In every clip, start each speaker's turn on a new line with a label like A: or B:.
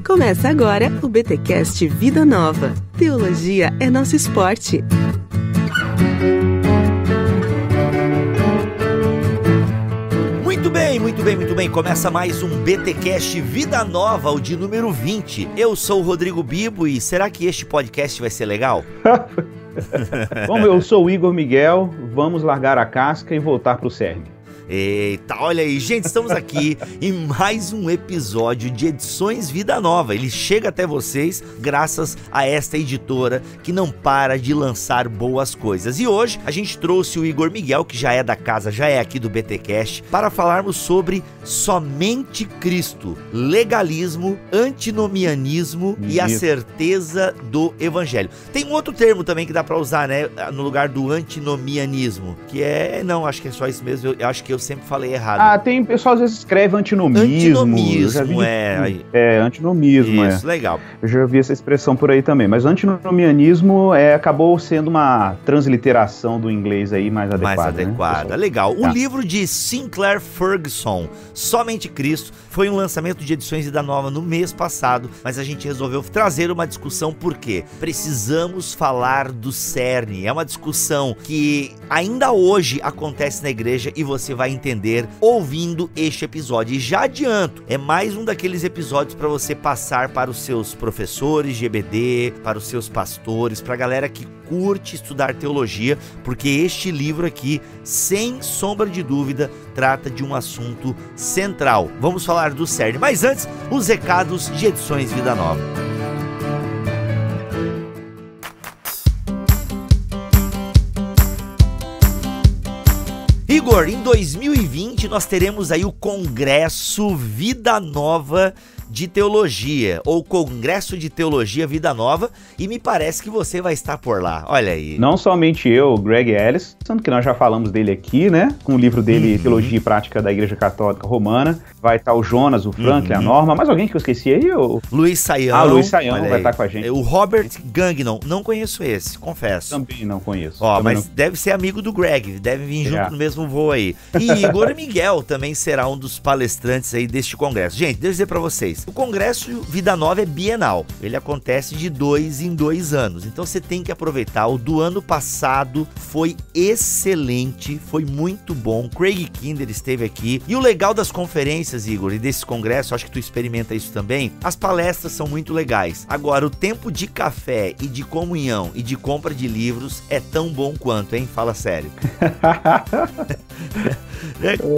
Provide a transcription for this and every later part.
A: Começa agora o BTcast Vida Nova. Teologia é nosso esporte.
B: Muito bem. Começa mais um BTcast Vida Nova, o de número 20. Eu sou o Rodrigo Bibo e será que este podcast vai ser legal?
C: Bom, eu sou o Igor Miguel, vamos largar a casca e voltar pro CERN.
B: Eita, olha aí, gente, estamos aqui em mais um episódio de Edições Vida Nova. Ele chega até vocês graças a esta editora que não para de lançar boas coisas. E hoje a gente trouxe o Igor Miguel, que já é da casa, já é aqui do BTcast, para falarmos sobre somente Cristo, legalismo, antinomianismo e a certeza do Evangelho. Tem um outro termo também que dá para usar, né, no lugar do antinomianismo, que é, não, acho que é só isso mesmo, eu acho que eu sempre falei errado.
C: Ah, tem pessoal às vezes escreve antinomismo.
B: Antinomismo,
C: antinomismo.
B: Isso, legal.
C: Eu já vi essa expressão por aí também, mas antinomianismo acabou sendo uma transliteração do inglês aí mais adequada.
B: Né, legal. O livro de Sinclair Ferguson, Somente Cristo, foi um lançamento de Edições Vida Nova no mês passado, mas a gente resolveu trazer uma discussão porque precisamos falar do CERN. É uma discussão que ainda hoje acontece na igreja e você vai entender ouvindo este episódio. E já adianto, é mais um daqueles episódios para você passar para os seus professores de EBD, para os seus pastores, para a galera que curte estudar teologia, porque este livro aqui, sem sombra de dúvida, trata de um assunto central. Vamos falar do CERN, mas antes, os recados de Edições Vida Nova. Igor, em 2020 nós teremos aí o Congresso Vida Nova de Teologia, ou Congresso de Teologia Vida Nova, e me parece que você vai estar por lá, olha aí.
C: Não somente eu, o Greg Ellison, que nós já falamos dele aqui, né, com o livro dele, Teologia e Prática da Igreja Católica Romana, vai estar o Jonas, o Franklin, a Norma, mais alguém que eu esqueci aí?
B: Luiz Saião.
C: Ah, Luiz Saião vai estar com a gente.
B: O Robert Gagnon, não conheço esse, confesso.
C: Também não conheço.
B: Deve ser amigo do Greg, deve vir junto no mesmo voo aí. E Igor Miguel também será um dos palestrantes aí deste congresso. Gente, deixa eu dizer pra vocês, o Congresso Vida Nova é bienal, ele acontece de 2 em 2 anos, então você tem que aproveitar. O do ano passado foi excelente, foi muito bom, Craig Kinder esteve aqui, e o legal das conferências, Igor, e desse congresso, acho que tu experimenta isso também, as palestras são muito legais. Agora, o tempo de café e de comunhão e de compra de livros é tão bom quanto, hein? Fala sério.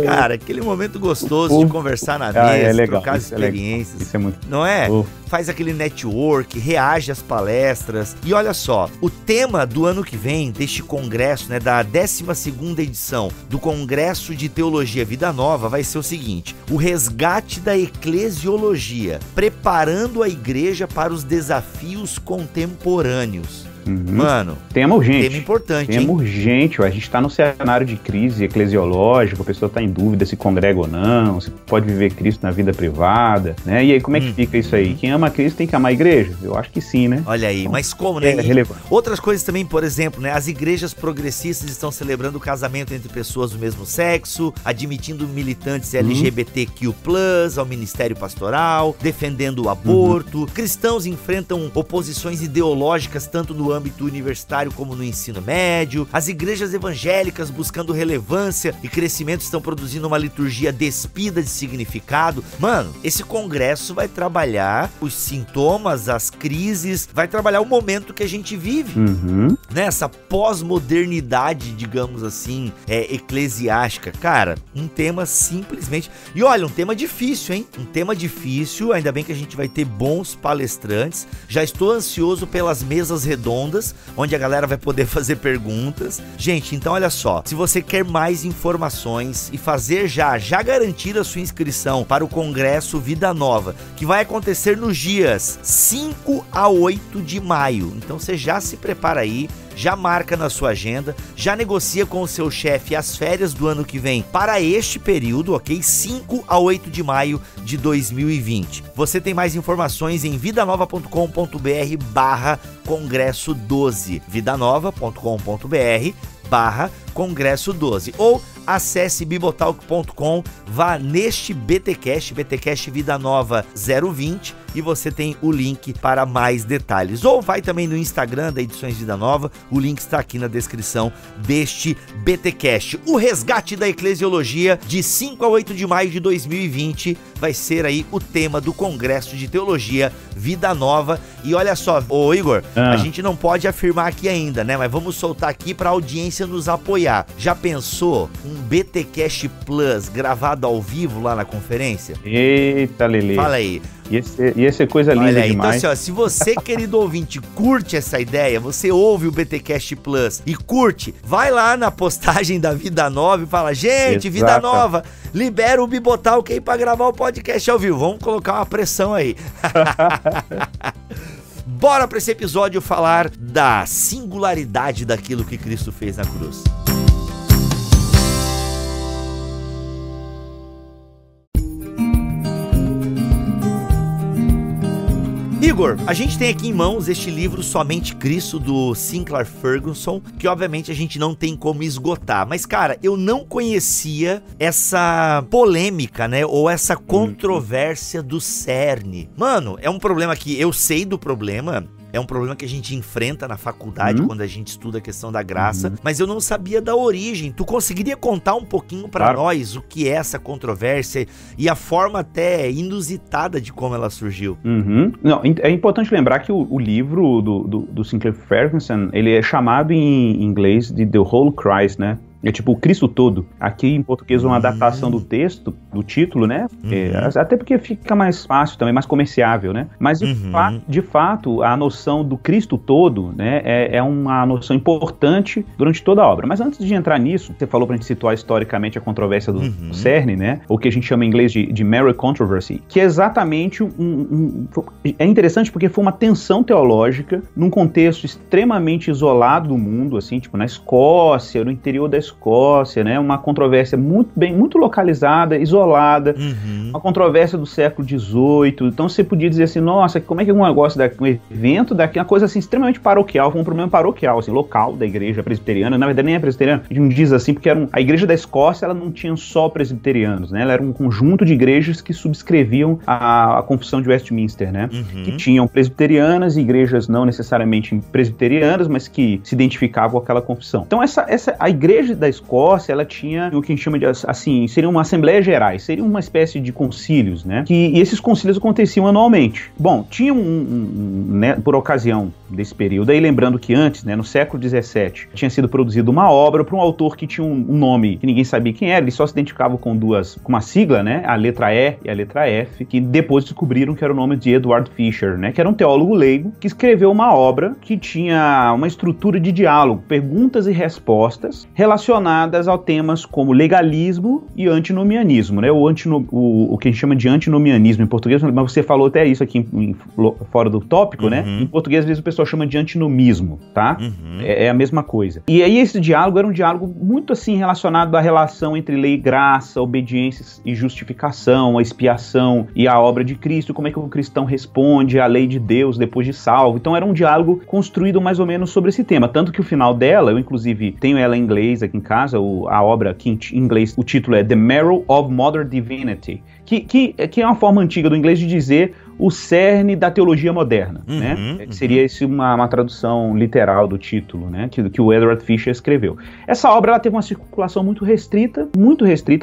B: Cara, aquele momento gostoso de conversar na mesa, trocar as experiências.
C: Isso é muito...
B: Não é? Faz aquele network, reage às palestras. E olha só, o tema do ano que vem, deste congresso, né, da 12ª edição do Congresso de Teologia Vida Nova, vai ser o seguinte: o resgate da eclesiologia, preparando a igreja para os desafios contemporâneos. Mano,
C: tema urgente.
B: Tema importante,
C: tema urgente. A gente está no cenário de crise eclesiológica, a pessoa está em dúvida se congrega ou não, se pode viver Cristo na vida privada, né? E aí, como é que fica isso aí? Quem ama Cristo tem que amar a igreja? Eu acho que sim, né?
B: Olha aí, mas como, né?
C: É relevante.
B: Outras coisas também, por exemplo, né? As igrejas progressistas estão celebrando o casamento entre pessoas do mesmo sexo, admitindo militantes LGBTQ+, ao ministério pastoral, defendendo o aborto. Cristãos enfrentam oposições ideológicas tanto no âmbito universitário como no ensino médio. As igrejas evangélicas, buscando relevância e crescimento, estão produzindo uma liturgia despida de significado. Mano, esse congresso vai trabalhar os sintomas, as crises, vai trabalhar o momento que a gente vive, nessa pós-modernidade, digamos assim, eclesiástica. Cara, um tema simplesmente... E olha, um tema difícil, hein? Um tema difícil, ainda bem que a gente vai ter bons palestrantes. Já estou ansioso pelas mesas redondas, onde a galera vai poder fazer perguntas. Gente, então olha só, se você quer mais informações e fazer já garantir a sua inscrição para o Congresso Vida Nova, que vai acontecer nos dias 5 a 8 de maio. Então você já se prepara aí, já marca na sua agenda, já negocia com o seu chefe as férias do ano que vem para este período, ok? 5 a 8 de maio de 2020. Você tem mais informações em vidanova.com.br/congresso 12, vidanova.com.br/congresso 12, ou acesse bibotalk.com, vá neste BTcast Vida Nova 020 e você tem o link para mais detalhes. Ou vai também no Instagram da Edições Vida Nova, o link está aqui na descrição deste BTcast. O resgate da eclesiologia de 5 a 8 de maio de 2020 vai ser aí o tema do Congresso de Teologia Vida Nova. E olha só, ô Igor, a gente não pode afirmar aqui ainda, né? Mas vamos soltar aqui para a audiência nos apoiar. Já pensou um BTcast Plus gravado ao vivo lá na conferência?
C: Eita, Lelê.
B: Fala aí.
C: Ia ser coisa linda
B: Olha aí,
C: demais.
B: então assim, ó, se você, querido ouvinte, curte essa ideia, você ouve o BTcast Plus e curte, vai lá na postagem da Vida Nova e fala, gente,
C: Exato.
B: Vida Nova, libera o Bibotalk aí pra gravar o podcast ao vivo. Vamos colocar uma pressão aí. Bora pra esse episódio falar da singularidade daquilo que Cristo fez na cruz. Igor, a gente tem aqui em mãos este livro Somente Cristo, do Sinclair Ferguson, que obviamente a gente não tem como esgotar. Mas, cara, eu não conhecia essa polêmica, né? Ou essa controvérsia do CERN. Mano, é um problema que eu sei do problema. É um problema que a gente enfrenta na faculdade quando a gente estuda a questão da graça, mas eu não sabia da origem. Tu conseguiria contar um pouquinho pra nós o que é essa controvérsia e a forma até inusitada de como ela surgiu?
C: Não, é importante lembrar que o livro do Sinclair Ferguson, ele é chamado em inglês de The Whole Christ, né? É tipo o Cristo todo. Aqui em português uma adaptação do texto, do título, né? Até porque fica mais fácil também, mais comerciável, né? Mas de fato, a noção do Cristo todo, né? É uma noção importante durante toda a obra. Mas antes de entrar nisso, você falou pra gente situar historicamente a controvérsia do CERN, né? O que a gente chama em inglês de Mary Controversy, que é exatamente é interessante porque foi uma tensão teológica num contexto extremamente isolado do mundo, assim, tipo na Escócia, no interior da Escócia, né? Uma controvérsia muito localizada, isolada, uma controvérsia do século XVIII. Então você podia dizer assim, nossa, como é que um negócio um evento daqui, uma coisa assim extremamente paroquial, foi um problema paroquial, assim, local da igreja presbiteriana. Na verdade nem é presbiteriana, a gente não diz assim porque a igreja da Escócia, ela não tinha só presbiterianos, né? Ela era um conjunto de igrejas que subscreviam a Confissão de Westminster, né? Que tinham presbiterianas e igrejas não necessariamente presbiterianas, mas que se identificavam com aquela confissão. Então a igreja da Escócia, ela tinha o que a gente chama de, assim, seria uma assembleia gerais, seria uma espécie de concílios, né? E esses concílios aconteciam anualmente. Bom, tinha né, por ocasião desse período, aí lembrando que antes, né, no século XVII, tinha sido produzida uma obra por um autor que tinha um nome que ninguém sabia quem era, ele só se identificava com uma sigla, né, a letra E e a letra F, que depois descobriram que era o nome de Edward Fisher, né, que era um teólogo leigo, que escreveu uma obra que tinha uma estrutura de diálogo, perguntas e respostas, relacionadas a temas como legalismo e antinomianismo, né, o que a gente chama de antinomianismo em português, mas você falou até isso aqui fora do tópico, né, em português às vezes o pessoal chama de antinomismo, tá? É a mesma coisa. E aí esse diálogo era um diálogo muito assim relacionado à relação entre lei e graça, obediência e justificação, a expiação e a obra de Cristo, como é que o cristão responde à lei de Deus depois de salvo. Então era um diálogo construído mais ou menos sobre esse tema, tanto que o final dela, eu inclusive tenho ela em inglês aqui em casa, a obra aqui em inglês, o título é The Marrow of Modern Divinity, que é uma forma antiga do inglês de dizer o cerne da teologia moderna, né? Seria uma tradução literal do título, né? Que o Edward Fisher escreveu. Essa obra ela teve uma circulação muito restrita,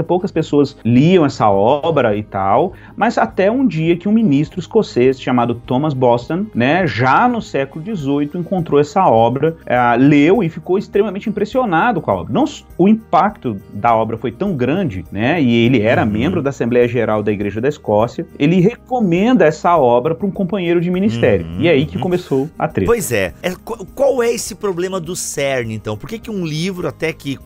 C: poucas pessoas liam essa obra e tal, mas até um dia que um ministro escocês chamado Thomas Boston, né, já no século XVIII, encontrou essa obra, leu e ficou extremamente impressionado com a obra. O impacto da obra foi tão grande, né? E ele era membro da Assembleia Geral da Igreja da Escócia, ele recomenda essa obra para um companheiro de ministério. E é aí que começou a treta.
B: Pois é. Qual é esse problema do CERN, então? Por que um livro, até que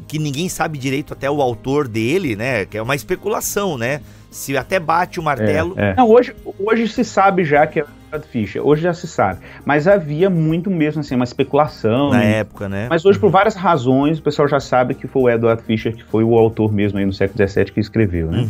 B: que ninguém sabe direito até o autor dele, né? Que é uma especulação, né? Se até bate o martelo...
C: Não, hoje se sabe já que Edward Fisher. Hoje já se sabe. Mas havia muito mesmo, assim, uma especulação.
B: Na época, né?
C: Mas hoje, por várias razões, o pessoal já sabe que foi o Edward Fisher que foi o autor mesmo aí no século XVII que escreveu, né?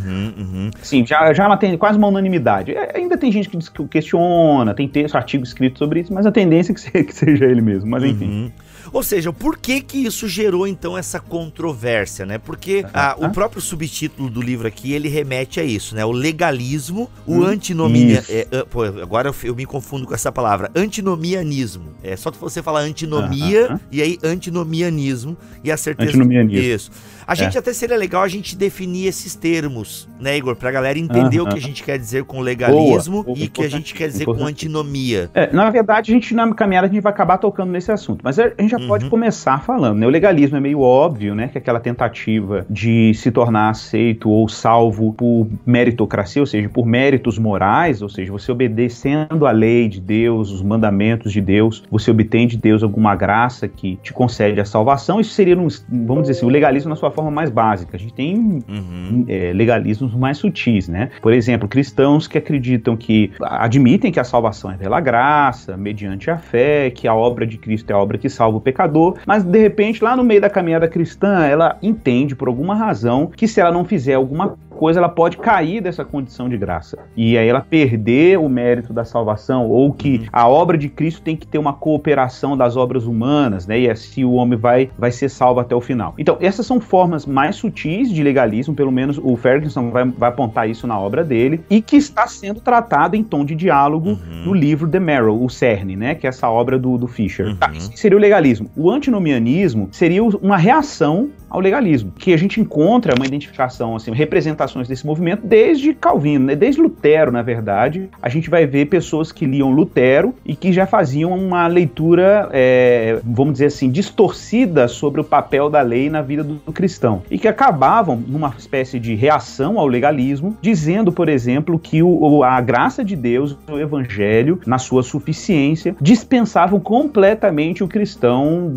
C: Sim, já tem quase uma unanimidade. Ainda tem gente que questiona, tem texto, artigo escrito sobre isso, mas a tendência é que seja ele mesmo. Mas enfim.
B: Ou seja, por que isso gerou, então, essa controvérsia, né? Porque o próprio subtítulo do livro aqui, ele remete a isso, né? O legalismo, o antinomia... agora eu me confundo com essa palavra. Antinomianismo. É só que você falar antinomia e aí antinomianismo e a certeza...
C: Antinomianismo.
B: Isso. A gente até seria legal a gente definir esses termos, né, Igor? Pra galera entender o que a gente quer dizer com legalismo e o que a gente quer dizer com antinomia.
C: Na verdade, na caminhada a gente vai acabar tocando nesse assunto, mas a gente já pode começar falando, né? O legalismo é meio óbvio, né? Que é aquela tentativa de se tornar aceito ou salvo por meritocracia, ou seja, por méritos morais, ou seja, você obedecendo a lei de Deus, os mandamentos de Deus, você obtém de Deus alguma graça que te concede a salvação. Isso seria, vamos dizer assim, o legalismo na sua forma mais básica. A gente tem legalismos mais sutis, né? Por exemplo, cristãos que admitem que a salvação é pela graça, mediante a fé, que a obra de Cristo é a obra que salva o pecador, mas de repente lá no meio da caminhada cristã ela entende por alguma razão que se ela não fizer alguma coisa ela pode cair dessa condição de graça e aí ela perder o mérito da salvação, ou que a obra de Cristo tem que ter uma cooperação das obras humanas, né? E assim o homem vai ser salvo até o final. Então essas são formas mais sutis de legalismo, pelo menos o Ferguson vai apontar isso na obra dele, e que está sendo tratado em tom de diálogo no livro The Marrow, o Cerne, né? Que é essa obra do Fisher. Isso seria o legalismo. O antinomianismo seria uma reação ao legalismo, que a gente encontra uma identificação, assim, representações desse movimento desde Calvino, né? Desde Lutero, na verdade, a gente vai ver pessoas que liam Lutero e que já faziam uma leitura, vamos dizer assim, distorcida sobre o papel da lei na vida do cristão, e que acabavam numa espécie de reação ao legalismo, dizendo, por exemplo, que a graça de Deus, o evangelho, na sua suficiência, dispensavam completamente o cristão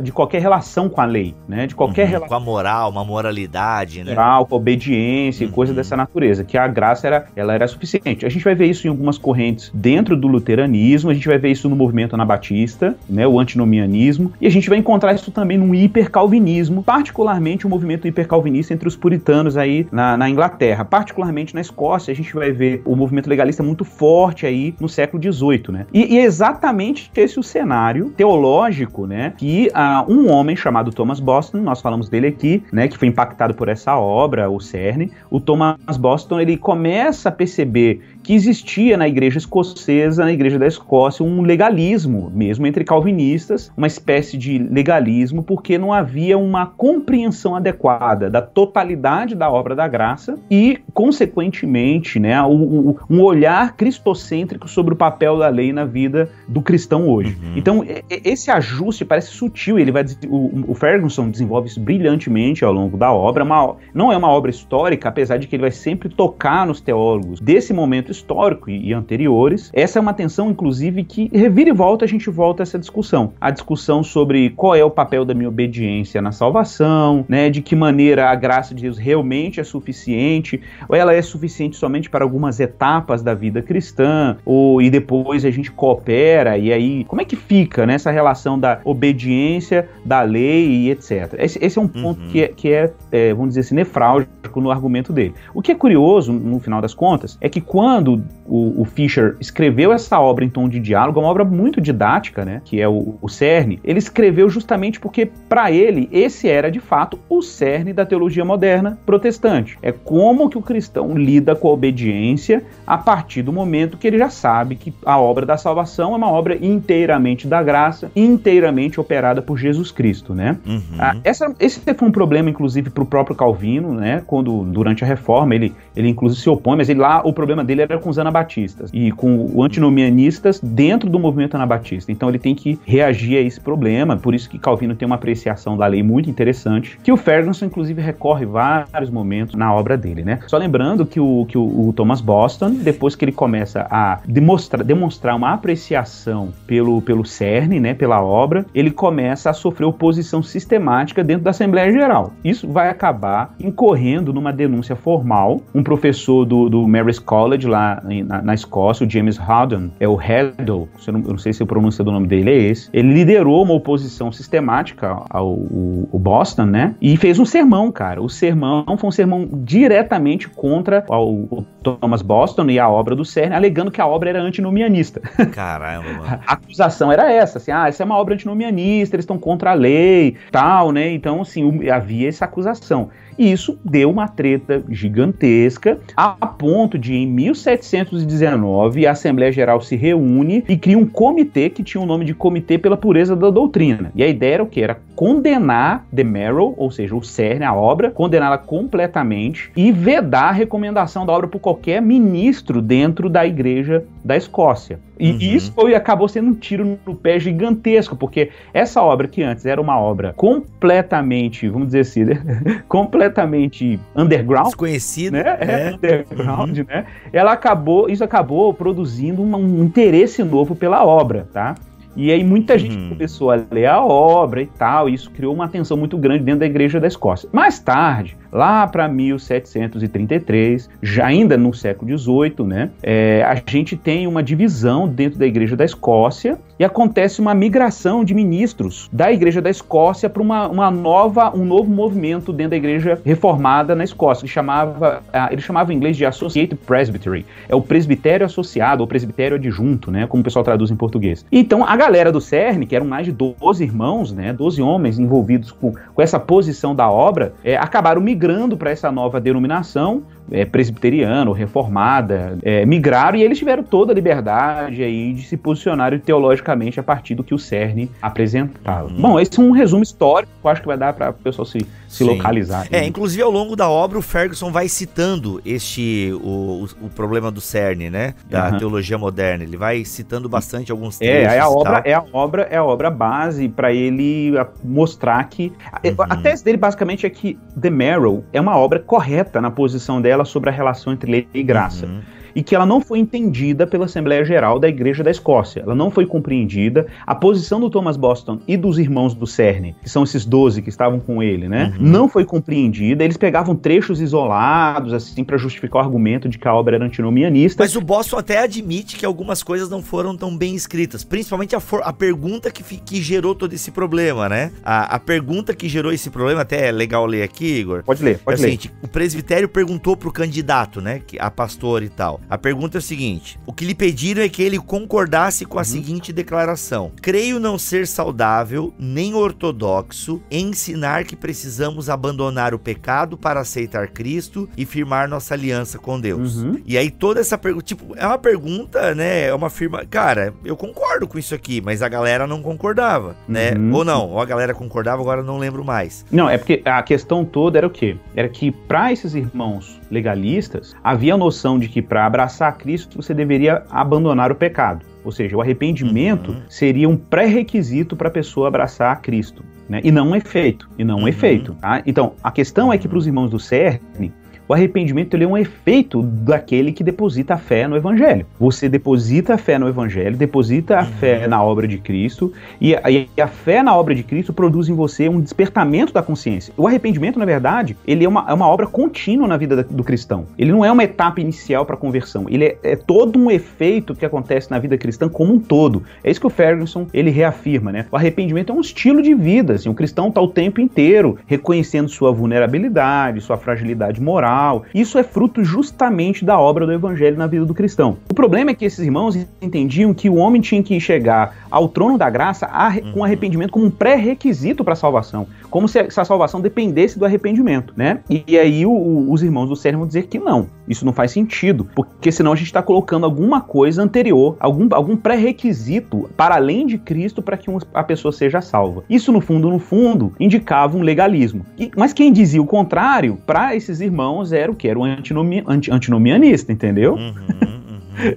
C: de qualquer relação com a lei, né? De qualquer relação
B: com a moral, uma moralidade, né?
C: Moral, com a obediência e coisa dessa natureza, que a graça era suficiente. A gente vai ver isso em algumas correntes dentro do luteranismo, a gente vai ver isso no movimento anabatista, né, o antinomianismo, e a gente vai encontrar isso também no hipercalvinismo, particularmente o movimento hipercalvinista entre os puritanos aí na Inglaterra, particularmente na Escócia. A gente vai ver o movimento legalista muito forte aí no século XVIII, né? E é exatamente esse o cenário teológico, né, que um homem chamado Thomas Boston, nós falamos dele aqui, né, que foi impactado por essa obra, o Cerne. O Thomas Boston, ele começa a perceber que existia na igreja escocesa, na igreja da Escócia, um legalismo, mesmo entre calvinistas, uma espécie de legalismo, porque não havia uma compreensão adequada da totalidade da obra da graça e, consequentemente, né, um olhar cristocêntrico sobre o papel da lei na vida do cristão hoje. Então, esse ajuste parece sutil, o Ferguson desenvolve isso brilhantemente ao longo da obra. Não é uma obra histórica, apesar de que ele vai sempre tocar nos teólogos desse momento histórico e anteriores. Essa é uma tensão, inclusive, que revira e volta, a gente volta a essa discussão. A discussão sobre qual é o papel da minha obediência na salvação, né, de que maneira a graça de Deus realmente é suficiente, ou ela é suficiente somente para algumas etapas da vida cristã, e depois a gente coopera, e aí, como é que fica, né, essa relação da obediência, da lei e etc. Esse é um ponto que é, vamos dizer assim, nefrálgico no argumento dele. O que é curioso, no final das contas, é que quando o Fisher escreveu essa obra em tom de diálogo, uma obra muito didática, né, que é o Cerne, ele escreveu justamente porque, para ele, esse era, de fato, o cerne da teologia moderna protestante. É como que o cristão lida com a obediência a partir do momento que ele já sabe que a obra da salvação é uma obra inteiramente da graça, inteiramente operada por Jesus Cristo, né? Esse foi um problema, inclusive, para o próprio Calvino, né, quando, durante a Reforma, ele inclusive se opõe, mas o problema dele era com os anabatistas e com os antinomianistas dentro do movimento anabatista. Então ele tem que reagir a esse problema, por isso que Calvino tem uma apreciação da lei muito interessante, que o Ferguson, inclusive, recorre vários momentos na obra dele, né? Só lembrando que o Thomas Boston, depois que ele começa a demonstrar uma apreciação pelo Cerne, né, pela obra, ele começa a sofrer oposição sistemática dentro da Assembleia Geral. Isso vai acabar incorrendo uma denúncia formal. Um professor do Mary's College, lá na Escócia, o James Howden, o Heddle, eu não sei se a pronúncia do nome dele é esse, ele liderou uma oposição sistemática ao Boston, né? E fez um sermão, cara. O sermão foi um sermão diretamente contra o Thomas Boston e a obra do CERN, alegando que a obra era antinomianista.
B: Caramba, mano.
C: A acusação era essa, assim, essa é uma obra antinomianista, eles estão contra a lei, tal, né? Então, assim, havia essa acusação. E isso deu uma treta gigantesca, a ponto de, em 1719, a Assembleia Geral se reúne e cria um comitê que tinha o nome de Comitê pela Pureza da Doutrina. E a ideia era o quê? Era condenar The Merrow, ou seja, o CERN, a obra, condená-la completamente e vedar a recomendação da obra por qualquer ministro dentro da Igreja da Escócia. E isso acabou sendo um tiro no pé gigantesco, porque essa obra que antes era uma obra completamente, vamos dizer assim, né? Completamente underground,
B: desconhecido,
C: né? Underground, né? Isso acabou produzindo um interesse novo pela obra, tá? E aí muita gente começou a ler a obra e tal, e isso criou uma atenção muito grande dentro da Igreja da Escócia. Mais tarde, lá para 1733, já ainda no século XVIII, né, a gente tem uma divisão dentro da Igreja da Escócia e acontece uma migração de ministros da Igreja da Escócia para um novo movimento dentro da Igreja Reformada na Escócia, ele chamava em inglês de Associated Presbytery, é o presbitério associado, ou presbitério adjunto, né, como o pessoal traduz em português. Então, a galera do CERN, que eram mais de 12 irmãos, né, 12 homens envolvidos com essa posição da obra, acabaram migrando para essa nova denominação, presbiteriana ou reformada, migraram, e eles tiveram toda a liberdade aí de se posicionarem teologicamente a partir do que o CERN apresentava. Bom, esse é um resumo histórico, eu acho que vai dar para o pessoal se localizar.
B: Inclusive ao longo da obra o Ferguson vai citando o problema do CERN, né, da teologia moderna, ele vai citando bastante alguns trechos.
C: É a obra base para ele mostrar que a tese dele basicamente é que The Merrow é uma obra correta na posição dela sobre a relação entre lei e graça. E que ela não foi entendida pela Assembleia Geral da Igreja da Escócia. Ela não foi compreendida. A posição do Thomas Boston e dos irmãos do CERN, que são esses 12 que estavam com ele, né? Não foi compreendida. Eles pegavam trechos isolados, assim, para justificar o argumento de que a obra era antinomianista.
B: Mas o Boston até admite que algumas coisas não foram tão bem escritas. Principalmente a pergunta que gerou todo esse problema, né? A pergunta que gerou esse problema, até é legal ler aqui, Igor.
C: Pode ler.
B: O presbitério perguntou pro candidato, né? A pastor e tal. A pergunta é o seguinte: o que lhe pediram é que ele concordasse com a seguinte declaração: creio não ser saudável nem ortodoxo ensinar que precisamos abandonar o pecado para aceitar Cristo e firmar nossa aliança com Deus. E aí toda essa pergunta, tipo, é uma pergunta, né, é uma firma, cara, eu concordo com isso aqui, mas a galera não concordava, né, ou não, ou a galera concordava, agora eu não lembro mais.
C: Não, é porque a questão toda era o quê? Era que para esses irmãos legalistas, havia a noção de que para abraçar Cristo você deveria abandonar o pecado. Ou seja, o arrependimento seria um pré-requisito para a pessoa abraçar Cristo, né? E não um efeito. Tá? Então, a questão é que para os irmãos do CERN, o arrependimento ele é um efeito daquele que deposita a fé no Evangelho. Você deposita a fé no Evangelho, deposita a fé na obra de Cristo, e a fé na obra de Cristo produz em você um despertamento da consciência. O arrependimento, na verdade, ele é uma obra contínua na vida do cristão. Ele não é uma etapa inicial para a conversão. Ele é todo um efeito que acontece na vida cristã como um todo. É isso que o Ferguson ele reafirma, né? O arrependimento é um estilo de vida. Assim, o cristão está o tempo inteiro reconhecendo sua vulnerabilidade, sua fragilidade moral. Isso é fruto justamente da obra do Evangelho na vida do cristão. O problema é que esses irmãos entendiam que o homem tinha que chegar ao trono da graça com arrependimento como um pré-requisito para a salvação, como se a salvação dependesse do arrependimento, né? E aí os irmãos do CERN vão dizer que não, isso não faz sentido, porque senão a gente está colocando alguma coisa anterior, algum pré-requisito para além de Cristo para que a pessoa seja salva. Isso, no fundo, indicava um legalismo. Mas quem dizia o contrário, para esses irmãos, era o que? Era um antinomianista, entendeu?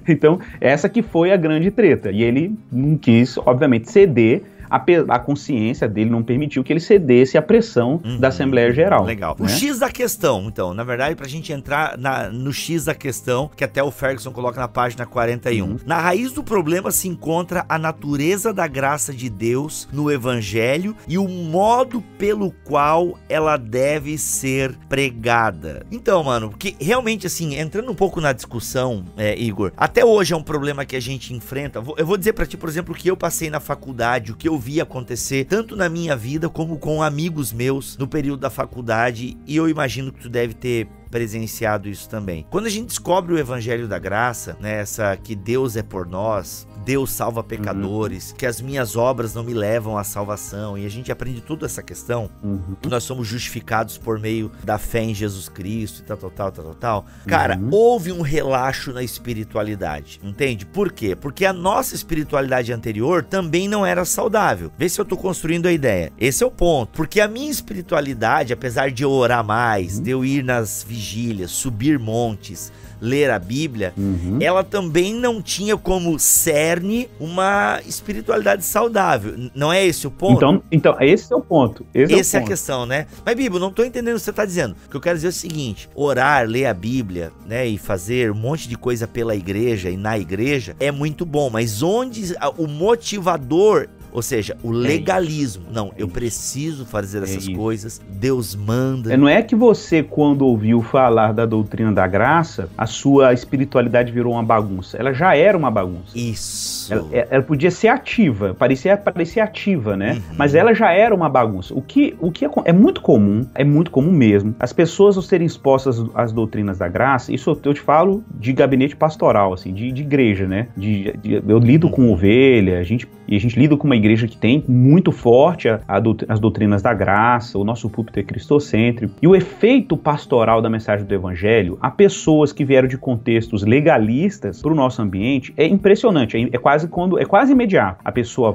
C: Então, essa que foi a grande treta. E ele não quis, obviamente, ceder a consciência dele não permitiu que ele cedesse à pressão da Assembleia Geral.
B: Legal.
C: Né?
B: O X da questão, então, na verdade, pra gente entrar no X da questão, que até o Ferguson coloca na página 41. Na raiz do problema se encontra a natureza da graça de Deus no Evangelho e o modo pelo qual ela deve ser pregada. Então, mano, porque realmente, assim, entrando um pouco na discussão, Igor, até hoje é um problema que a gente enfrenta. Eu vou dizer pra ti, por exemplo, o que eu passei na faculdade, o que eu vi acontecer, tanto na minha vida como com amigos meus no período da faculdade, e eu imagino que tu deve ter presenciado isso também. Quando a gente descobre o Evangelho da Graça, né, que Deus é por nós, Deus salva pecadores, que as minhas obras não me levam à salvação, e a gente aprende toda essa questão, que nós somos justificados por meio da fé em Jesus Cristo e tal. Cara, houve um relaxo na espiritualidade, entende? Por quê? Porque a nossa espiritualidade anterior também não era saudável. Vê se eu tô construindo a ideia. Esse é o ponto. Porque a minha espiritualidade, apesar de eu orar mais, de eu ir nas vigílias, subir montes, ler a Bíblia, ela também não tinha como cerne uma espiritualidade saudável. Não é esse o ponto?
C: Então esse é o ponto.
B: Essa é a questão, né? Mas, Bíblia, não tô entendendo o que você tá dizendo. O que eu quero dizer é o seguinte: orar, ler a Bíblia, né, e fazer um monte de coisa pela igreja e na igreja é muito bom, mas onde o motivador, ou seja, o legalismo. Não, eu preciso fazer essas coisas, Deus manda.
C: Não é que você, quando ouviu falar da doutrina da graça, a sua espiritualidade virou uma bagunça. Ela já era uma bagunça.
B: Isso.
C: Ela podia ser ativa, parecia ativa, né? Mas ela já era uma bagunça. O que é muito comum mesmo, as pessoas ao serem expostas às doutrinas da graça, isso eu te falo de gabinete pastoral, assim, de igreja, né? Eu lido com ovelha, a gente lida com uma igreja que tem muito forte as doutrinas da graça, o nosso púlpito é cristocêntrico, e o efeito pastoral da mensagem do Evangelho a pessoas que vieram de contextos legalistas para o nosso ambiente é impressionante, é quase imediato. A pessoa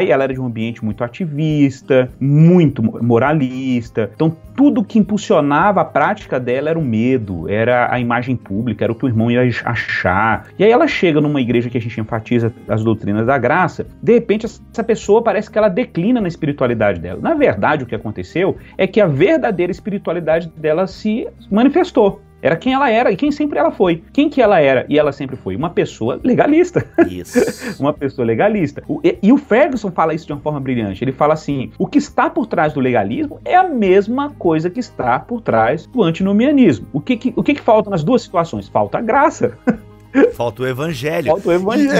C: ela era de um ambiente muito ativista, muito moralista, então tudo que impulsionava a prática dela era o medo, era a imagem pública, era o que o irmão ia achar. E aí ela chega numa igreja que a gente enfatiza as doutrinas da graça, de repente essa pessoa parece que ela declina na espiritualidade dela. Na verdade, o que aconteceu é que a verdadeira espiritualidade dela se manifestou. Era quem ela era e quem sempre ela foi. Quem que ela era e ela sempre foi? Uma pessoa legalista.
B: Isso.
C: Uma pessoa legalista. E o Ferguson fala isso de uma forma brilhante. Ele fala assim, o que está por trás do legalismo é a mesma coisa que está por trás do antinomianismo. O que falta nas duas situações? Falta a graça.
B: Falta o Evangelho.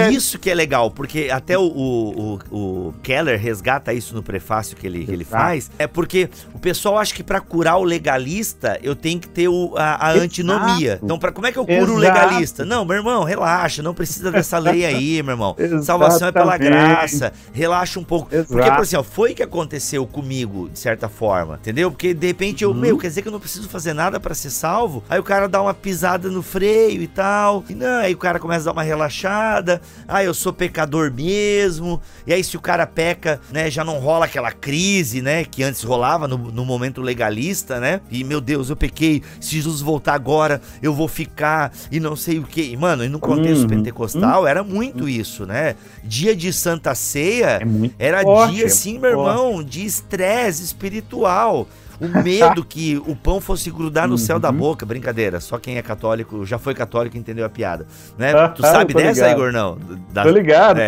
B: E isso que é legal, porque até o Keller resgata isso no prefácio que ele faz, é porque o pessoal acha que pra curar o legalista eu tenho que ter a antinomia. Então, como é que eu curo o legalista? Não, meu irmão, relaxa, não precisa dessa lei aí, meu irmão. Salvação é pela graça, relaxa um pouco. Porque, por exemplo, foi o que aconteceu comigo, de certa forma, entendeu? Porque, de repente, quer dizer que eu não preciso fazer nada pra ser salvo? Aí o cara dá uma pisada no freio e tal, e não, aí o cara começa a dar uma relaxada, eu sou pecador mesmo, e aí se o cara peca, né, já não rola aquela crise, né, que antes rolava no momento legalista, né, e meu Deus, eu pequei, se Jesus voltar agora, eu vou ficar, e não sei o que, mano, e no contexto pentecostal era muito isso, né, dia de Santa Ceia, era forte, dia assim, meu irmão, de estresse espiritual, o medo que o pão fosse grudar no céu da boca, brincadeira, só quem é católico, já foi católico, entendeu a piada, né? Tu sabe dessa, ligado. Igor, não?
C: Tô ligado.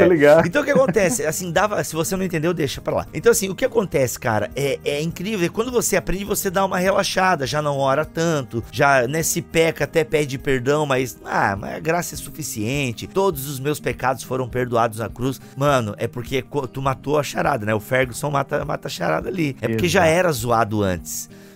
B: Então o que acontece? Assim, se você não entendeu, deixa pra lá. Então assim, o que acontece, cara, é incrível, quando você aprende, você dá uma relaxada, já não ora tanto, já, né, se peca, até pede perdão, mas a graça é suficiente, todos os meus pecados foram perdoados na cruz. Mano, é porque tu matou a charada, né? O Ferguson mata a charada ali. É porque já era zoado antes.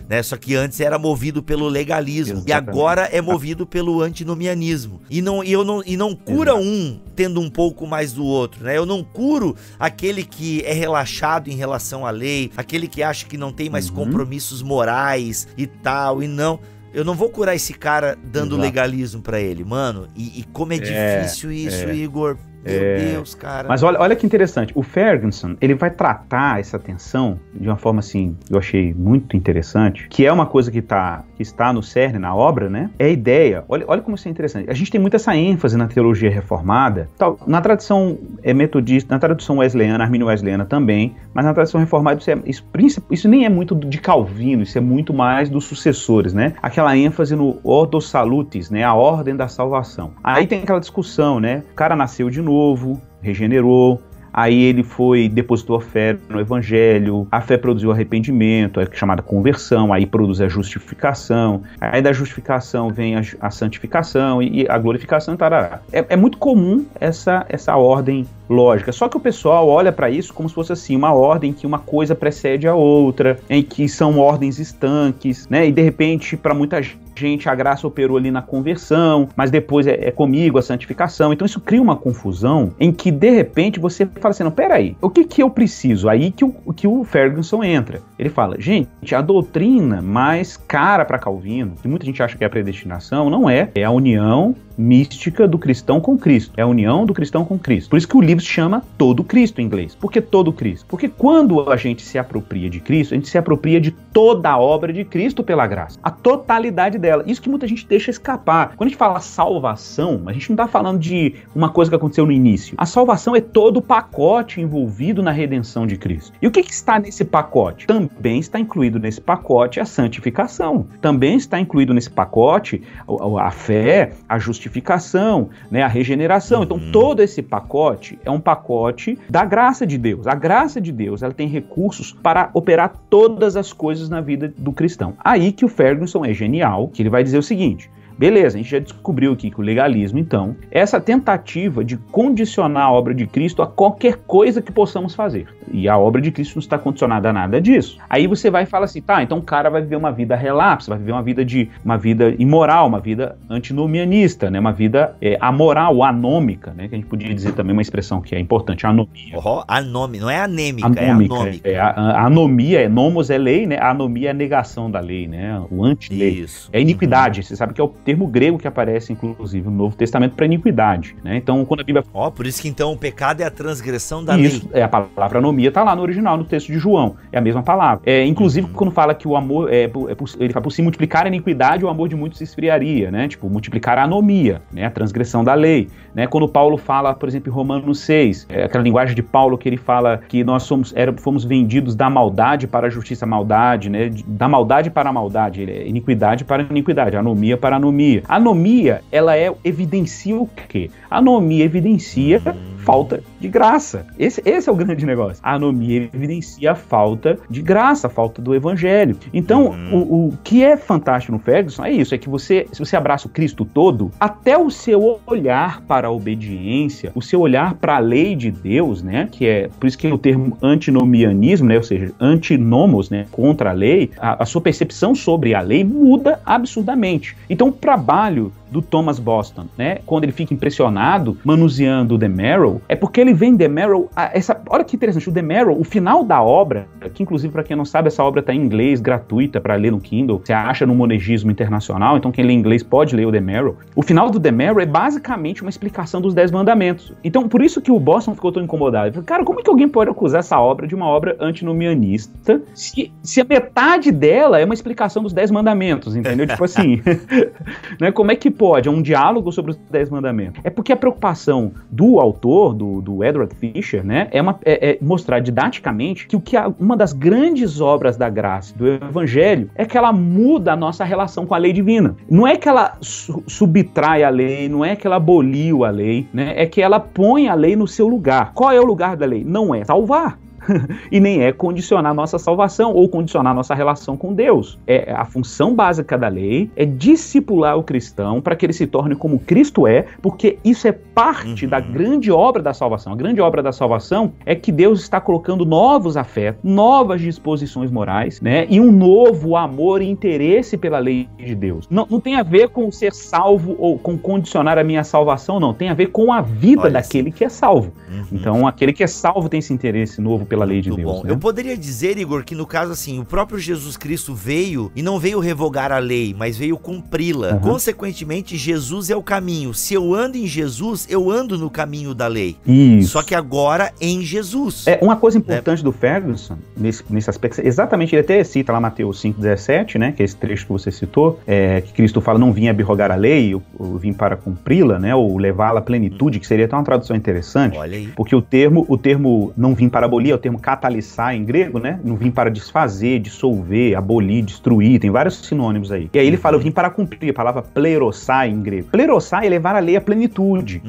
B: Né? Só que antes era movido pelo legalismo. Exatamente. E agora é movido pelo antinomianismo. E não cura um tendo um pouco mais do outro, né? Eu não curo aquele que é relaxado em relação à lei, aquele que acha que não tem mais compromissos morais e tal, e não... Eu não vou curar esse cara dando legalismo pra ele, mano. E como é difícil isso, Igor. Meu Deus, cara.
C: Mas olha que interessante, o Ferguson, ele vai tratar essa tensão de uma forma assim, eu achei muito interessante, que é uma coisa que está no cerne, na obra, né? É a ideia, olha como isso é interessante. A gente tem muito essa ênfase na teologia reformada, na tradição metodista, na tradição wesleyana, arminio-wesleyana também, mas na tradição reformada isso nem é muito de Calvino, isso é muito mais dos sucessores, né? Aquela ênfase no ordo salutis, né? A ordem da salvação. Aí tem aquela discussão, né? O cara nasceu de novo, regenerou, aí ele depositou a fé no evangelho, a fé produziu arrependimento, é chamada conversão, aí produz a justificação, aí da justificação vem a santificação e a glorificação, tarará. É muito comum essa ordem lógica, só que o pessoal olha para isso como se fosse assim, uma ordem que uma coisa precede a outra, em que são ordens estanques, né, e de repente para muita gente a graça operou ali na conversão, mas depois é comigo a santificação, então isso cria uma confusão em que de repente você fala assim, não, peraí, o que eu preciso? Aí que o Ferguson entra, ele fala, gente, a doutrina mais cara para Calvino, que muita gente acha que é a predestinação, não é a união mística do cristão com Cristo, é a união do cristão com Cristo, por isso que o livro se chama Todo Cristo em inglês. Por que Todo Cristo? Porque quando a gente se apropria de Cristo, a gente se apropria de toda a obra de Cristo pela graça, a totalidade dela, isso que muita gente deixa escapar. Quando a gente fala salvação, a gente não está falando de uma coisa que aconteceu no início, a salvação é todo o pacote envolvido na redenção de Cristo. E o que está nesse pacote? Também está incluído nesse pacote a santificação, também está incluído nesse pacote a fé, a justificação, né, a regeneração. Então todo esse pacote é um pacote da graça de Deus. A graça de Deus, ela tem recursos para operar todas as coisas na vida do cristão. Aí que o Ferguson é genial, que ele vai dizer o seguinte, beleza, a gente já descobriu aqui que o legalismo, então, é essa tentativa de condicionar a obra de Cristo a qualquer coisa que possamos fazer. E a obra de Cristo não está condicionada a nada disso. Aí você vai e fala assim, tá, então o cara vai viver uma vida relapsa, vai viver uma vida imoral, uma vida antinomianista, né, uma vida amoral, anômica, né, que a gente podia dizer também uma expressão que é importante, anomia.
B: Não é anêmica,
C: anômica,
B: é anômica.
C: A anomia, nomos é lei, né, a anomia é a negação da lei, né, o anti-lei.
B: Isso.
C: É iniquidade, você sabe que é o termo grego que aparece, inclusive, no Novo Testamento para iniquidade, né? Então, quando a Bíblia...
B: por isso que então o pecado é a transgressão da
C: isso,
B: lei.
C: A palavra anomia está lá no original, no texto de João. É a mesma palavra. Inclusive, quando fala que o amor, ele fala, por se multiplicar a iniquidade, o amor de muitos se esfriaria, né? Tipo, multiplicar a anomia, né? A transgressão da lei, né? Quando Paulo fala, por exemplo, em Romanos 6, aquela linguagem de Paulo que ele fala que nós fomos vendidos da maldade para a justiça, maldade, né? Da maldade para a maldade, iniquidade para iniquidade, anomia para anomia. A anomia, ela evidencia o quê? A anomia evidencia falta de graça. Esse é o grande negócio. A anomia evidencia a falta de graça, a falta do evangelho. Então, o que é fantástico no Ferguson é isso, é que se você abraça o Cristo todo, até o seu olhar para a obediência, o seu olhar para a lei de Deus, né, que é, por isso que é o termo antinomianismo, né, ou seja, antinomos, né, contra a lei, a sua percepção sobre a lei muda absurdamente. Então, o trabalho do Thomas Boston, né, quando ele fica impressionado manuseando o The Marrow, é porque ele vem The Marrow, olha que interessante, o The Marrow, o final da obra, que inclusive para quem não sabe, essa obra está em inglês, gratuita para ler no Kindle, você acha no Monegismo Internacional, então quem lê inglês pode ler o The Marrow. O final do The Marrow é basicamente uma explicação dos 10 mandamentos. Então, por isso que o Boston ficou tão incomodado. Ele falou, cara, como é que alguém pode acusar essa obra de uma obra antinomianista se a metade dela é uma explicação dos 10 mandamentos, entendeu? Tipo assim, né, como é que pode? É um diálogo sobre os 10 mandamentos. É porque a preocupação do autor, do Edward Fisher, né, é mostrar didaticamente que uma das grandes obras da graça do Evangelho é que ela muda a nossa relação com a lei divina. Não é que ela subtrai a lei, não é que ela aboliu a lei, né, é que ela põe a lei no seu lugar. Qual é o lugar da lei? Não é salvar. E nem é condicionar nossa salvação ou condicionar nossa relação com Deus. A função básica da lei é discipular o cristão para que ele se torne como Cristo é, porque isso é parte da grande obra da salvação. A grande obra da salvação é que Deus está colocando novos afetos, novas disposições morais, né, e um novo amor e interesse pela lei de Deus. Não tem a ver com ser salvo ou com condicionar a minha salvação, não. Tem a ver com a vida daquele que é salvo. Então, aquele que é salvo tem esse interesse novo pela lei de Deus.
B: Bom.
C: Né?
B: Eu poderia dizer, Igor, que no caso assim, o próprio Jesus Cristo veio e não veio revogar a lei, mas veio cumpri-la. Consequentemente, Jesus é o caminho. Se eu ando em Jesus, eu ando no caminho da lei.
C: Isso.
B: Só que agora em Jesus.
C: Uma coisa importante do Ferguson, nesse aspecto, exatamente, ele até cita lá Mateus 5,17, né, que é esse trecho que você citou, que Cristo fala, não vim abrogar a lei, eu vim para cumpri-la, né, ou levá-la à plenitude, que seria até uma tradução interessante.
B: Olha aí.
C: Porque o termo não vim para abolir é o termo catalissar em grego, né, não vim para desfazer, dissolver, abolir, destruir, tem vários sinônimos aí. E aí ele fala, eu vim para cumprir, a palavra plerosai em grego. Plerosai é levar a lei à plenitude.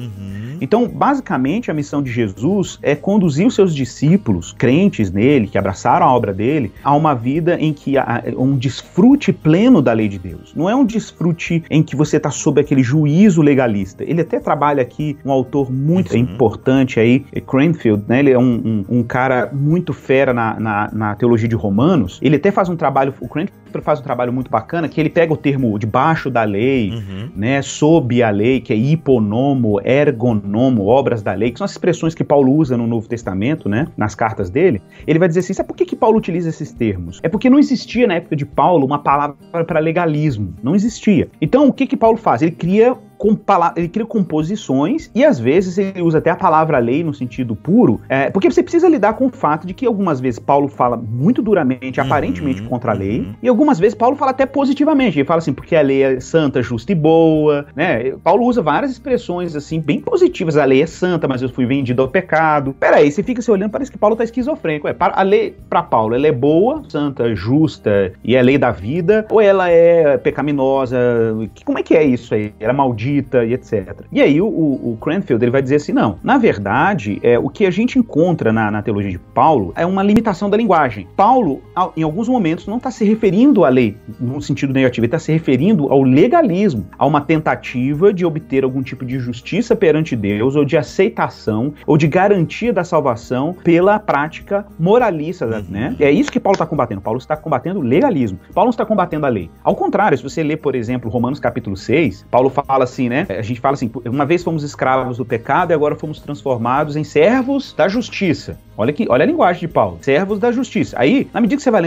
C: Então, basicamente, a missão de Jesus é conduzir os seus discípulos, crentes nele, que abraçaram a obra dele, a uma vida em que há um desfrute pleno da lei de Deus. Não é um desfrute em que você está sob aquele juízo legalista. Ele até trabalha aqui, um autor muito importante aí, Cranfield, né? Ele é um cara muito fera na teologia de Romanos. Ele até faz um trabalho, o Cranfield faz um trabalho muito bacana, que ele pega o termo debaixo da lei, né, sob a lei, que é hiponomo, ergonomo, obras da lei, que são as expressões que Paulo usa no Novo Testamento, né, nas cartas dele. Ele vai dizer assim, sabe por que Paulo utiliza esses termos? É porque não existia na época de Paulo uma palavra para legalismo, não existia. Então o que Paulo faz? Ele cria composições e às vezes ele usa até a palavra lei no sentido puro, porque você precisa lidar com o fato de que algumas vezes Paulo fala muito duramente, aparentemente contra a lei, e algumas vezes Paulo fala até positivamente. Ele fala assim, porque a lei é santa, justa e boa, né? Paulo usa várias expressões assim, bem positivas. A lei é santa, mas eu fui vendido ao pecado. Peraí, você fica se olhando, parece que Paulo tá esquizofrênico. A lei, para Paulo, ela é boa, santa, justa e é lei da vida, ou ela é pecaminosa? Como é que é isso aí? Ela é maldita e etc. E aí o Cranfield, ele vai dizer assim, não, na verdade, o que a gente encontra na teologia de Paulo é uma limitação da linguagem. Paulo, em alguns momentos, não está se referindo à lei no sentido negativo, ele está se referindo ao legalismo, a uma tentativa de obter algum tipo de justiça perante Deus, ou de aceitação, ou de garantia da salvação pela prática moralista, né? É isso que Paulo está combatendo. Paulo está combatendo o legalismo. Paulo não está combatendo a lei. Ao contrário, se você ler, por exemplo, Romanos capítulo 6, Paulo fala assim, né? A gente fala assim, uma vez fomos escravos do pecado e agora fomos transformados em servos da justiça. Olha a linguagem de Paulo, servos da justiça. Aí, na medida que você vai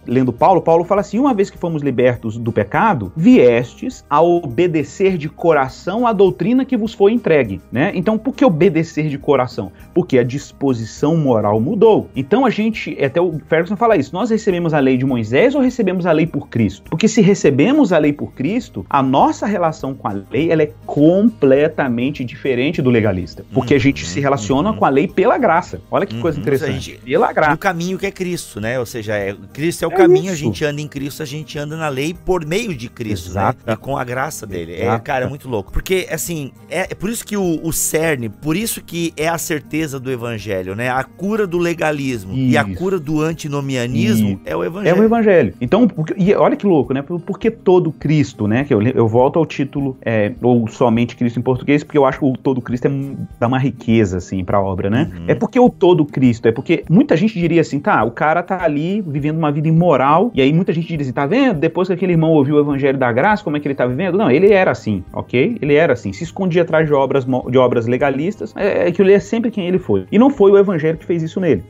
C: lendo Paulo fala assim, uma vez que fomos libertos do pecado, viestes a obedecer de coração a doutrina que vos foi entregue, né? Então, por que obedecer de coração? Porque a disposição moral mudou. Então, até o Ferguson fala isso, nós recebemos a lei de Moisés ou recebemos a lei por Cristo? Porque se recebemos a lei por Cristo, a nossa relação com a lei, ela é completamente diferente do legalista. Porque a gente se relaciona com a lei pela graça. Olha que coisa interessante. Pela graça.
B: O caminho que é Cristo, né? Ou seja, Cristo é o caminho, isso. A gente anda em Cristo, a gente anda na lei por meio de Cristo, exato, né? E com a graça dele. Cara, é muito louco. Porque, assim, é por isso que o cerne, por isso que é a certeza do evangelho, né? A cura do legalismo e a cura do antinomianismo é o evangelho.
C: É o evangelho. Então, e olha que louco, né? Porque todo Cristo, né? Que eu volto ao título, ou somente Cristo em português, porque eu acho que o todo Cristo dá uma riqueza, assim, pra obra, né? É porque o todo Cristo, é porque muita gente diria assim, tá, o cara tá ali vivendo uma vida imoral, e aí muita gente diria assim, tá vendo? Depois que aquele irmão ouviu o evangelho da graça, como é que ele tá vivendo? Não, ele era assim, ok? Ele era assim, se escondia atrás de obras legalistas, que ele é sempre quem ele foi. E não foi o evangelho que fez isso nele.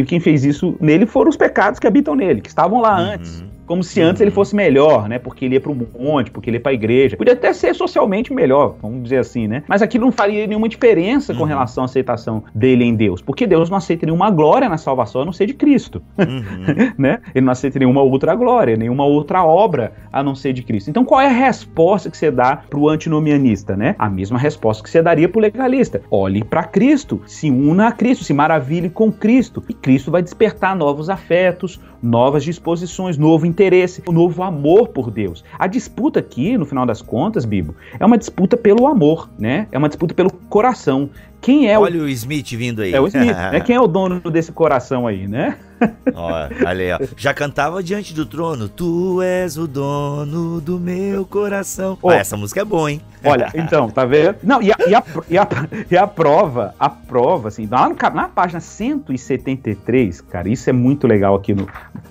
C: Quem fez isso nele foram os pecados que habitam nele, que estavam lá antes. Como se antes ele fosse melhor, né? Porque ele ia pro monte, porque ele ia pra igreja. Podia até ser socialmente melhor, vamos dizer assim, né? Mas aquilo não faria nenhuma diferença com relação à aceitação dele em Deus. Porque Deus não aceita nenhuma glória na salvação a não ser de Cristo. Né? Ele não aceita nenhuma outra glória, nenhuma outra obra a não ser de Cristo. Então qual é a resposta que você dá pro antinomianista, né? A mesma resposta que você daria pro legalista. Olhe para Cristo, se una a Cristo, se maravilhe com Cristo. E Cristo vai despertar novos afetos, novas disposições, novo interesse, um novo amor por Deus. A disputa aqui, no final das contas, Bibo, é uma disputa pelo amor, né? É uma disputa pelo coração. Quem é
B: Olha o Smith vindo aí.
C: É o Smith, né? Quem é o dono desse coração aí, né?
B: Olha aí, ó. Já cantava diante do trono. Tu és o dono do meu coração. Essa música é boa, hein?
C: Olha, então, tá vendo? Não, e a prova, assim, na página 173, cara, isso é muito legal aqui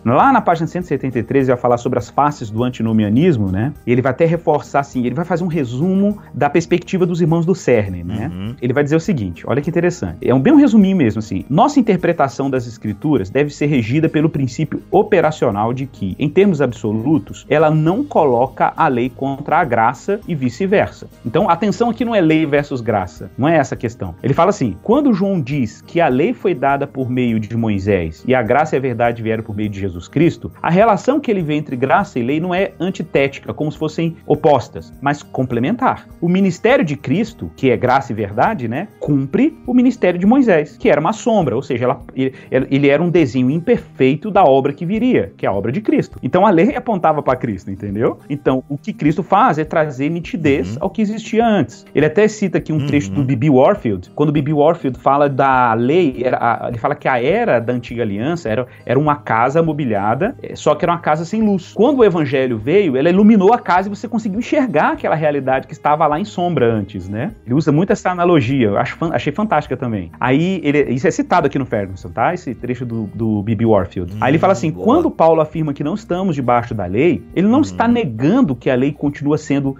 C: lá na página 173 ele vai falar sobre as faces do antinomianismo, né? E ele vai até reforçar, assim, ele vai fazer um resumo da perspectiva dos irmãos do Cerne, né? Ele vai dizer o seguinte: seguinte, olha que interessante. É bem um resuminho mesmo, assim. Nossa interpretação das escrituras deve ser regida pelo princípio operacional de que, em termos absolutos, ela não coloca a lei contra a graça e vice-versa. Então, atenção aqui não é lei versus graça. Não é essa a questão. Ele fala assim, quando João diz que a lei foi dada por meio de Moisés e a graça e a verdade vieram por meio de Jesus Cristo, a relação que ele vê entre graça e lei não é antitética, como se fossem opostas, mas complementar. O ministério de Cristo, que é graça e verdade, né, cumpre o ministério de Moisés, que era uma sombra, ou seja, ele era um desenho imperfeito da obra que viria, que é a obra de Cristo. Então a lei apontava para Cristo, entendeu? Então o que Cristo faz é trazer nitidez ao que existia antes. Ele até cita aqui um trecho do B.B. Warfield, quando o B.B. Warfield fala da lei, ele fala que a era da antiga aliança era uma casa mobiliada, só que era uma casa sem luz. Quando o evangelho veio, ela iluminou a casa e você conseguiu enxergar aquela realidade que estava lá em sombra antes, né? Ele usa muito essa analogia, eu achei fantástica também. Aí, isso é citado aqui no Ferguson, tá? Esse trecho do B.B. Warfield. Aí ele fala assim, quando Paulo afirma que não estamos debaixo da lei, ele não está negando que a lei continua sendo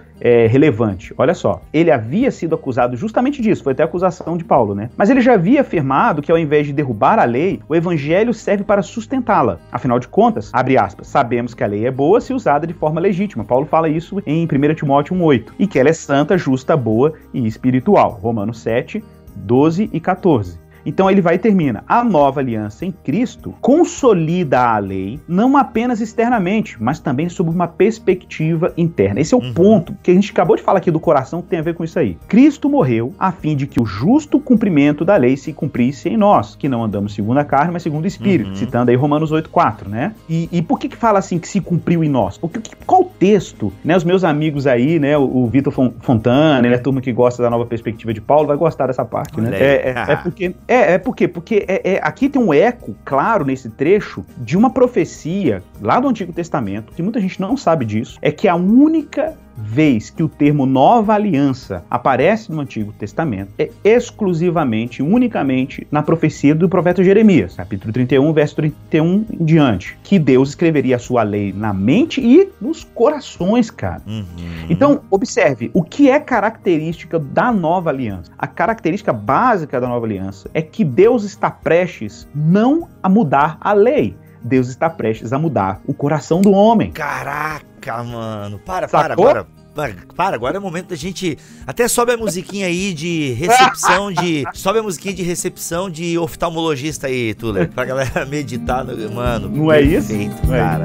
C: relevante. Olha só, ele havia sido acusado justamente disso, foi até a acusação de Paulo, né? Mas ele já havia afirmado que ao invés de derrubar a lei, o evangelho serve para sustentá-la. Afinal de contas, abre aspas, sabemos que a lei é boa se usada de forma legítima. Paulo fala isso em 1 Timóteo 1,8. E que ela é santa, justa, boa e espiritual. Romanos 7, 12 e 14. Então ele vai e termina. A nova aliança em Cristo consolida a lei, não apenas externamente, mas também sob uma perspectiva interna. Esse é o ponto que a gente acabou de falar aqui do coração, que tem a ver com isso aí. Cristo morreu a fim de que o justo cumprimento da lei se cumprisse em nós, que não andamos segundo a carne, mas segundo o Espírito, citando aí Romanos 8,4, né? E por que fala assim que se cumpriu em nós? Porque qual o texto, né? Os meus amigos aí, né? O Vitor Fontana, né? A turma que gosta da nova perspectiva de Paulo vai gostar dessa parte, né? Porque aqui tem um eco claro nesse trecho de uma profecia lá do Antigo Testamento, que muita gente não sabe disso, é que a única vez que o termo nova aliança aparece no Antigo Testamento é exclusivamente, unicamente na profecia do profeta Jeremias, capítulo 31, verso 31 em diante, que Deus escreveria a sua lei na mente e nos corações, cara. Então, observe, o que é característica da nova aliança? A característica básica da nova aliança é que Deus está prestes não a mudar a lei, Deus está prestes a mudar o coração do homem.
B: Caraca, mano. Para, agora é o momento da gente... Até sobe a musiquinha aí de recepção sobe a musiquinha de recepção de oftalmologista aí, Tuller, pra galera meditar. Mano,
C: não é isso?
B: Perfeito, cara.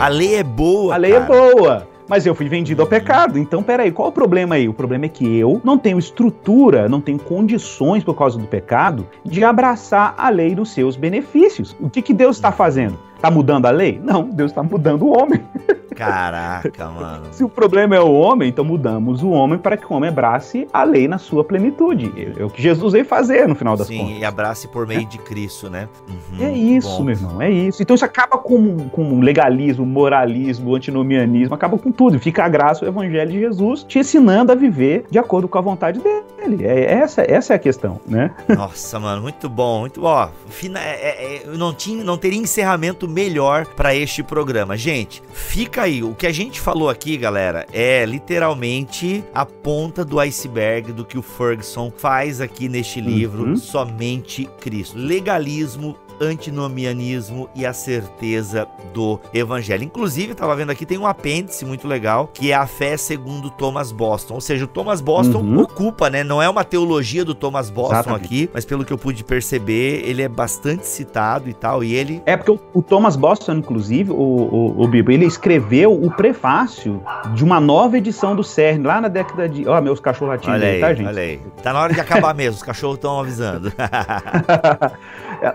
B: A lei é boa,
C: A lei é boa. Mas eu fui vendido ao pecado. Então, peraí, qual o problema aí? O problema é que eu não tenho estrutura, não tenho condições por causa do pecado de abraçar a lei nos seus benefícios. O que Deus está fazendo? Está mudando a lei? Não, Deus está mudando o homem.
B: Caraca, mano.
C: Se o problema é o homem, então mudamos o homem para que o homem abrace a lei na sua plenitude. É o que Jesus veio fazer no final das contas.
B: Sim, e abrace por meio de Cristo, né?
C: É isso, meu irmão, é isso. Então isso acaba com legalismo, moralismo, antinomianismo, acaba com tudo. E fica a graça, o evangelho de Jesus te ensinando a viver de acordo com a vontade dele. Essa é a questão, né?
B: Nossa, mano, muito bom, muito bom. Não teria encerramento melhor para este programa. Gente, fica aí. O que a gente falou aqui, galera, é literalmente a ponta do iceberg do que o Ferguson faz aqui neste livro, Somente Cristo. Legalismo, antinomianismo e a certeza do evangelho. Inclusive, eu tava vendo aqui, tem um apêndice muito legal, que é a fé segundo Thomas Boston. Ou seja, o Thomas Boston ocupa, né? Não é uma teologia do Thomas Boston aqui, mas pelo que eu pude perceber, ele é bastante citado e tal, e ele...
C: É porque o Thomas Boston, inclusive, o Bibo, ele escreveu o prefácio de uma nova edição do CERN, lá na década de... Ó, meus cachorros latindo aí, tá, gente?
B: Olha aí. Tá na hora de acabar mesmo, os cachorros estão avisando.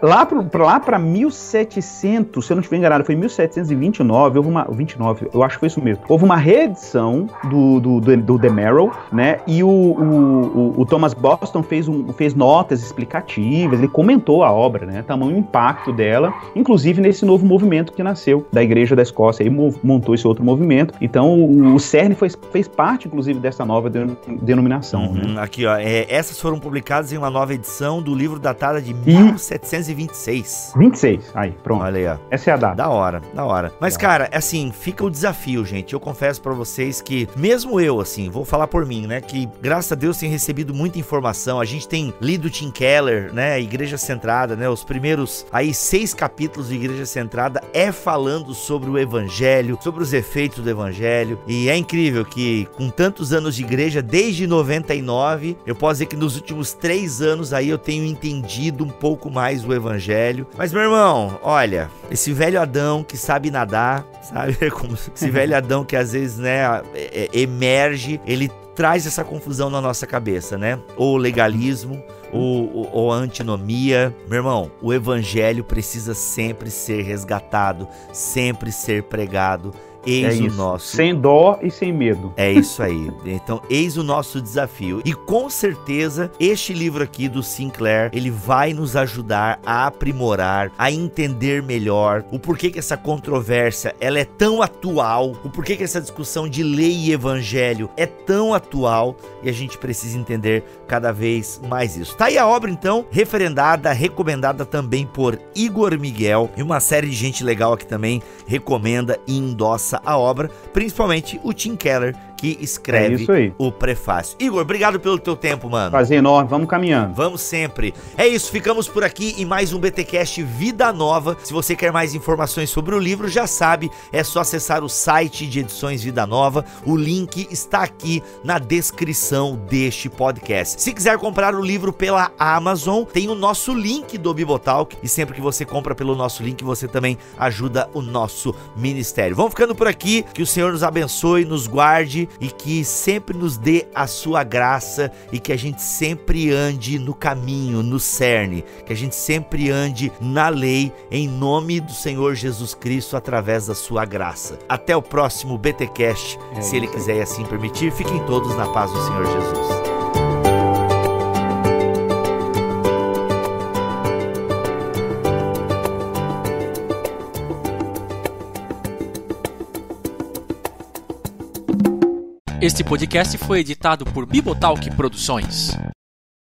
C: Lá para 1700, se eu não estiver enganado, foi em 1729, houve uma... 29, eu acho que foi isso mesmo. Houve uma reedição do The Merrill, né? E o Thomas Boston fez notas explicativas, ele comentou a obra, né? Tamanho impacto dela, inclusive nesse novo movimento que nasceu da Igreja da Escócia, aí montou esse outro movimento. Então o CERN fez parte, inclusive, dessa nova denominação. Né?
B: Aqui, ó, essas foram publicadas em uma nova edição do livro datado de 1726. 26.
C: 26, aí, pronto.
B: Olha aí, ó.
C: Essa é a data.
B: Da hora. Mas, cara, assim, fica o desafio, gente. Eu confesso pra vocês que, mesmo eu, assim, vou falar por mim, né, que graças a Deus tem recebido muita informação. A gente tem lido Tim Keller, né, Igreja Centrada, né, os primeiros, aí, 6 capítulos de Igreja Centrada é falando sobre o Evangelho, sobre os efeitos do Evangelho. E é incrível que, com tantos anos de igreja, desde 99, eu posso dizer que nos últimos 3 anos aí eu tenho entendido um pouco mais o Evangelho. Mas, meu irmão, olha, esse velho Adão que sabe nadar, sabe? Como esse velho Adão que às vezes, né, emerge, ele traz essa confusão na nossa cabeça, né? Ou legalismo, ou a antinomia. Meu irmão, o Evangelho precisa sempre ser resgatado, sempre ser pregado. Eis o nosso...
C: Sem dó e sem medo.
B: É isso aí. Então, eis o nosso desafio. E com certeza, este livro aqui do Sinclair, ele vai nos ajudar a aprimorar, a entender melhor o porquê que essa controvérsia, ela é tão atual, o porquê que essa discussão de lei e evangelho é tão atual, e a gente precisa entender cada vez mais isso. Tá aí a obra, então, referendada, recomendada também por Igor Miguel, e uma série de gente legal aqui também recomenda e endossa a obra, principalmente o Tim Keller, que escreve o prefácio. Igor, obrigado pelo teu tempo, mano.
C: Prazer enorme, vamos caminhando.
B: Vamos sempre. É isso, ficamos por aqui em mais um BTcast Vida Nova. Se você quer mais informações sobre o livro, já sabe, é só acessar o site de Edições Vida Nova. O link está aqui na descrição deste podcast. Se quiser comprar o livro pela Amazon, tem o nosso link do Bibotalk, e sempre que você compra pelo nosso link, você também ajuda o nosso ministério. Vamos ficando por aqui, que o Senhor nos abençoe, nos guarde, e que sempre nos dê a sua graça, e que a gente sempre ande no caminho, no cerne, que a gente sempre ande na lei, em nome do Senhor Jesus Cristo, através da sua graça. Até o próximo BTcast, se Ele quiser e assim permitir. Fiquem todos na paz do Senhor Jesus.
D: Este podcast foi editado por Bibotalk Produções.